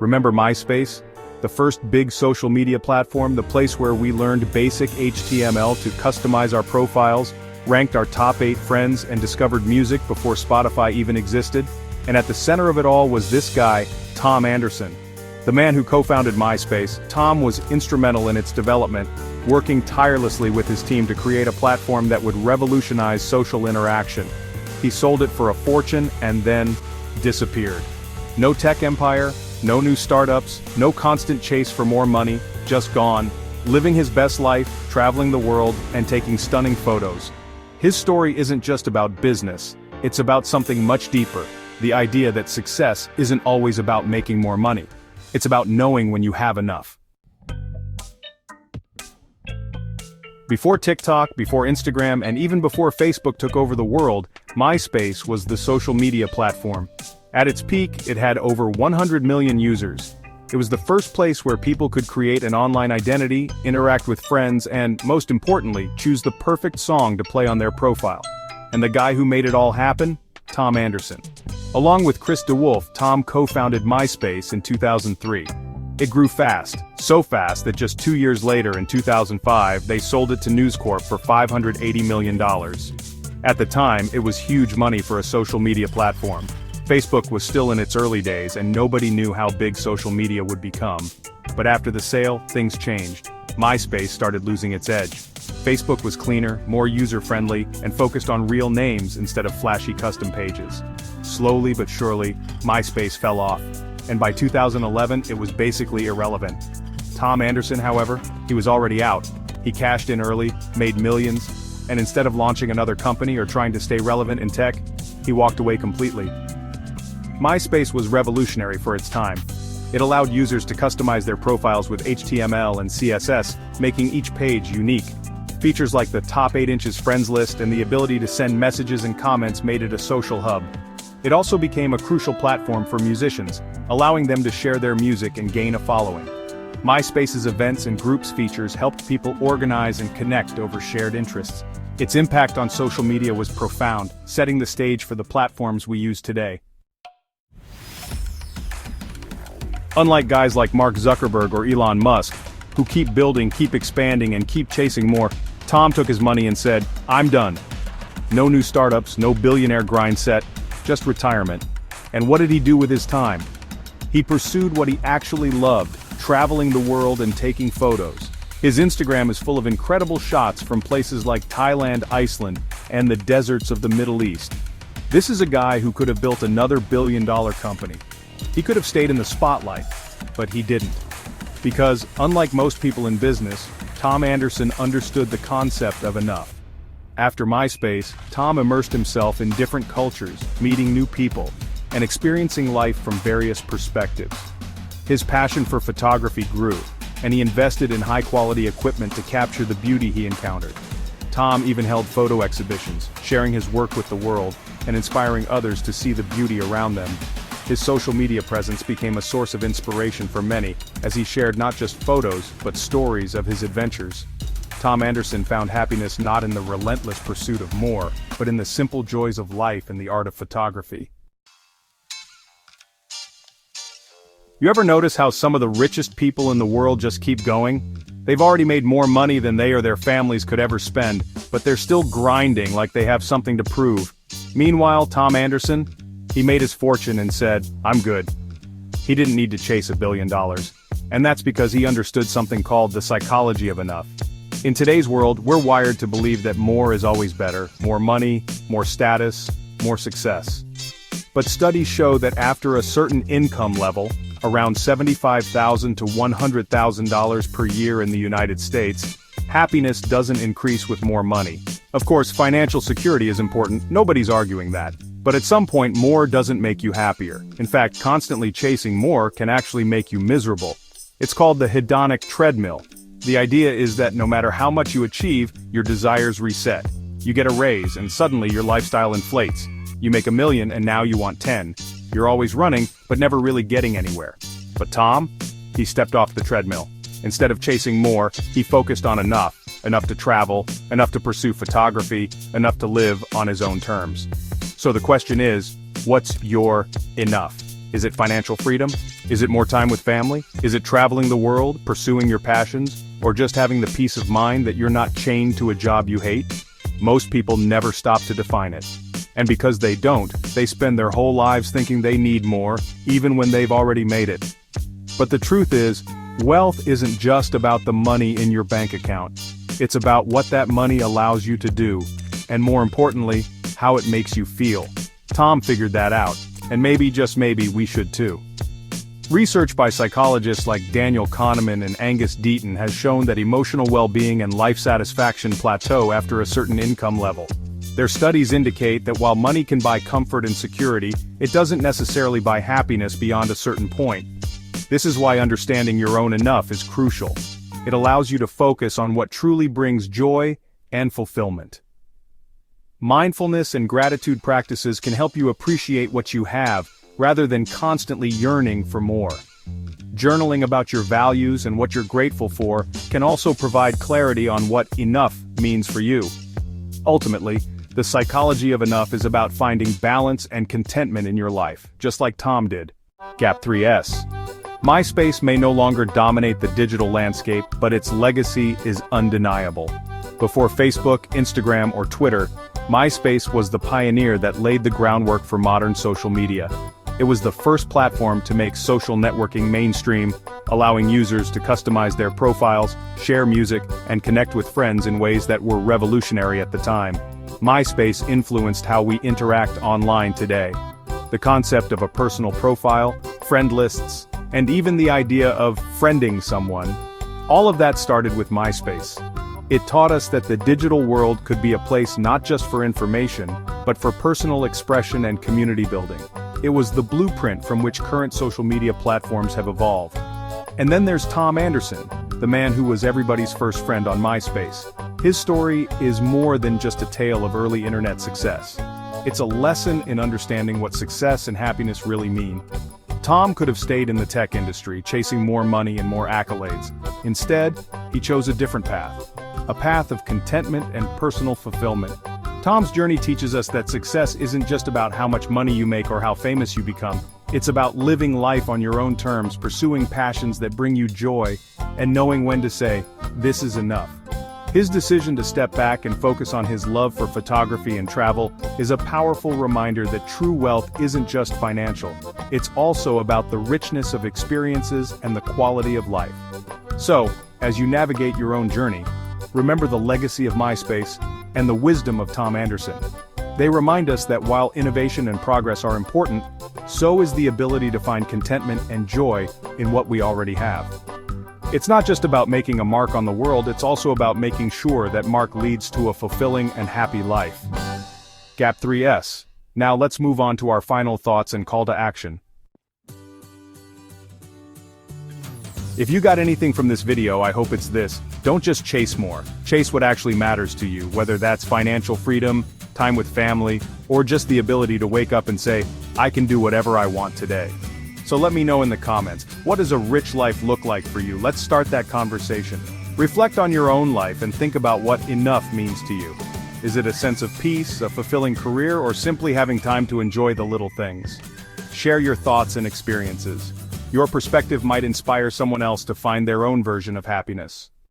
Remember MySpace? The first big social media platform, the place where we learned basic HTML to customize our profiles, ranked our top 8 friends, and discovered music before Spotify even existed? And at the center of it all was this guy, Tom Anderson. The man who co-founded MySpace. Tom was instrumental in its development, working tirelessly with his team to create a platform that would revolutionize social interaction. He sold it for a fortune and then disappeared. No tech empire, no new startups, no constant chase for more money, just gone, living his best life, traveling the world, and taking stunning photos. His story isn't just about business, it's about something much deeper, the idea that success isn't always about making more money. It's about knowing when you have enough. Before TikTok, before Instagram, and even before Facebook took over the world, MySpace was the social media platform. At its peak, it had over 100 million users. It was the first place where people could create an online identity, interact with friends, and, most importantly, choose the perfect song to play on their profile. And the guy who made it all happen? Tom Anderson. Along with Chris DeWolf, Tom co-founded MySpace in 2003. It grew fast, so fast that just 2 years later in 2005 they sold it to News Corp for $580 million. At the time, it was huge money for a social media platform. Facebook was still in its early days and nobody knew how big social media would become. But after the sale, things changed. MySpace started losing its edge. Facebook was cleaner, more user-friendly, and focused on real names instead of flashy custom pages. Slowly but surely, MySpace fell off. And by 2011, it was basically irrelevant. Tom Anderson, however, he was already out. He cashed in early, made millions, and instead of launching another company or trying to stay relevant in tech, he walked away completely. MySpace was revolutionary for its time. It allowed users to customize their profiles with HTML and CSS, making each page unique. Features like the top 8 inches friends list and the ability to send messages and comments made it a social hub. It also became a crucial platform for musicians, allowing them to share their music and gain a following. MySpace's events and groups features helped people organize and connect over shared interests. Its impact on social media was profound, setting the stage for the platforms we use today. Unlike guys like Mark Zuckerberg or Elon Musk, who keep building, keep expanding, and keep chasing more, Tom took his money and said, "I'm done." No new startups, no billionaire grind set, just retirement. And what did he do with his time? He pursued what he actually loved, traveling the world and taking photos. His Instagram is full of incredible shots from places like Thailand, Iceland, and the deserts of the Middle East. This is a guy who could have built another billion-dollar company. He could have stayed in the spotlight, but he didn't. Because, unlike most people in business, Tom Anderson understood the concept of enough. After MySpace, Tom immersed himself in different cultures, meeting new people, and experiencing life from various perspectives. His passion for photography grew, and he invested in high-quality equipment to capture the beauty he encountered. Tom even held photo exhibitions, sharing his work with the world, and inspiring others to see the beauty around them. His social media presence became a source of inspiration for many, as he shared not just photos, but stories of his adventures. Tom Anderson found happiness not in the relentless pursuit of more, but in the simple joys of life and the art of photography. You ever notice how some of the richest people in the world just keep going? They've already made more money than they or their families could ever spend, but they're still grinding like they have something to prove. Meanwhile, Tom Anderson, he made his fortune and said, "I'm good." He didn't need to chase $1 billion. And that's because he understood something called the psychology of enough. In today's world, we're wired to believe that more is always better, more money, more status, more success. But studies show that after a certain income level, around $75,000 to $100,000 per year in the United States, happiness doesn't increase with more money. Of course, financial security is important, nobody's arguing that. But at some point, more doesn't make you happier. In fact, constantly chasing more can actually make you miserable. It's called the Hedonic Treadmill. The idea is that no matter how much you achieve, your desires reset. You get a raise, and suddenly your lifestyle inflates. You make $1 million and now you want 10. You're always running, but never really getting anywhere. But Tom? He stepped off the treadmill. Instead of chasing more, he focused on enough. Enough to travel, enough to pursue photography, enough to live on his own terms. So the question is, what's your enough? Is it financial freedom? Is it more time with family? Is it traveling the world, pursuing your passions, or just having the peace of mind that you're not chained to a job you hate? Most people never stop to define it. And because they don't, they spend their whole lives thinking they need more, even when they've already made it. But the truth is, wealth isn't just about the money in your bank account. It's about what that money allows you to do, and more importantly, how it makes you feel. Tom figured that out, and maybe, just maybe, we should too. Research by psychologists like Daniel Kahneman and Angus Deaton has shown that emotional well-being and life satisfaction plateau after a certain income level. Their studies indicate that while money can buy comfort and security, it doesn't necessarily buy happiness beyond a certain point. This is why understanding your own enough is crucial. It allows you to focus on what truly brings joy and fulfillment. Mindfulness and gratitude practices can help you appreciate what you have, rather than constantly yearning for more. Journaling about your values and what you're grateful for can also provide clarity on what enough means for you. Ultimately, the psychology of enough is about finding balance and contentment in your life, just like Tom did. Gap 3S. MySpace may no longer dominate the digital landscape, but its legacy is undeniable. Before Facebook, Instagram, or Twitter, MySpace was the pioneer that laid the groundwork for modern social media. It was the first platform to make social networking mainstream, allowing users to customize their profiles, share music, and connect with friends in ways that were revolutionary at the time. MySpace influenced how we interact online today. The concept of a personal profile, friend lists, and even the idea of friending someone, all of that started with MySpace. It taught us that the digital world could be a place not just for information, but for personal expression and community building. It was the blueprint from which current social media platforms have evolved. And then there's Tom Anderson, the man who was everybody's first friend on MySpace. His story is more than just a tale of early internet success. It's a lesson in understanding what success and happiness really mean. Tom could have stayed in the tech industry, chasing more money and more accolades. Instead, he chose a different path. A path of contentment and personal fulfillment. Tom's journey teaches us that success isn't just about how much money you make or how famous you become. It's about living life on your own terms, pursuing passions that bring you joy, and knowing when to say, this is enough. His decision to step back and focus on his love for photography and travel is a powerful reminder that true wealth isn't just financial. It's also about the richness of experiences and the quality of life. So, as you navigate your own journey, remember the legacy of MySpace and the wisdom of Tom Anderson. They remind us that while innovation and progress are important, so is the ability to find contentment and joy in what we already have. It's not just about making a mark on the world, it's also about making sure that mark leads to a fulfilling and happy life. Gap 3S. Now let's move on to our final thoughts and call to action. If you got anything from this video, I hope it's this: don't just chase more. Chase what actually matters to you, whether that's financial freedom, time with family, or just the ability to wake up and say, I can do whatever I want today. So let me know in the comments, what does a rich life look like for you? Let's start that conversation. Reflect on your own life and think about what enough means to you. Is it a sense of peace, a fulfilling career, or simply having time to enjoy the little things? Share your thoughts and experiences. Your perspective might inspire someone else to find their own version of happiness.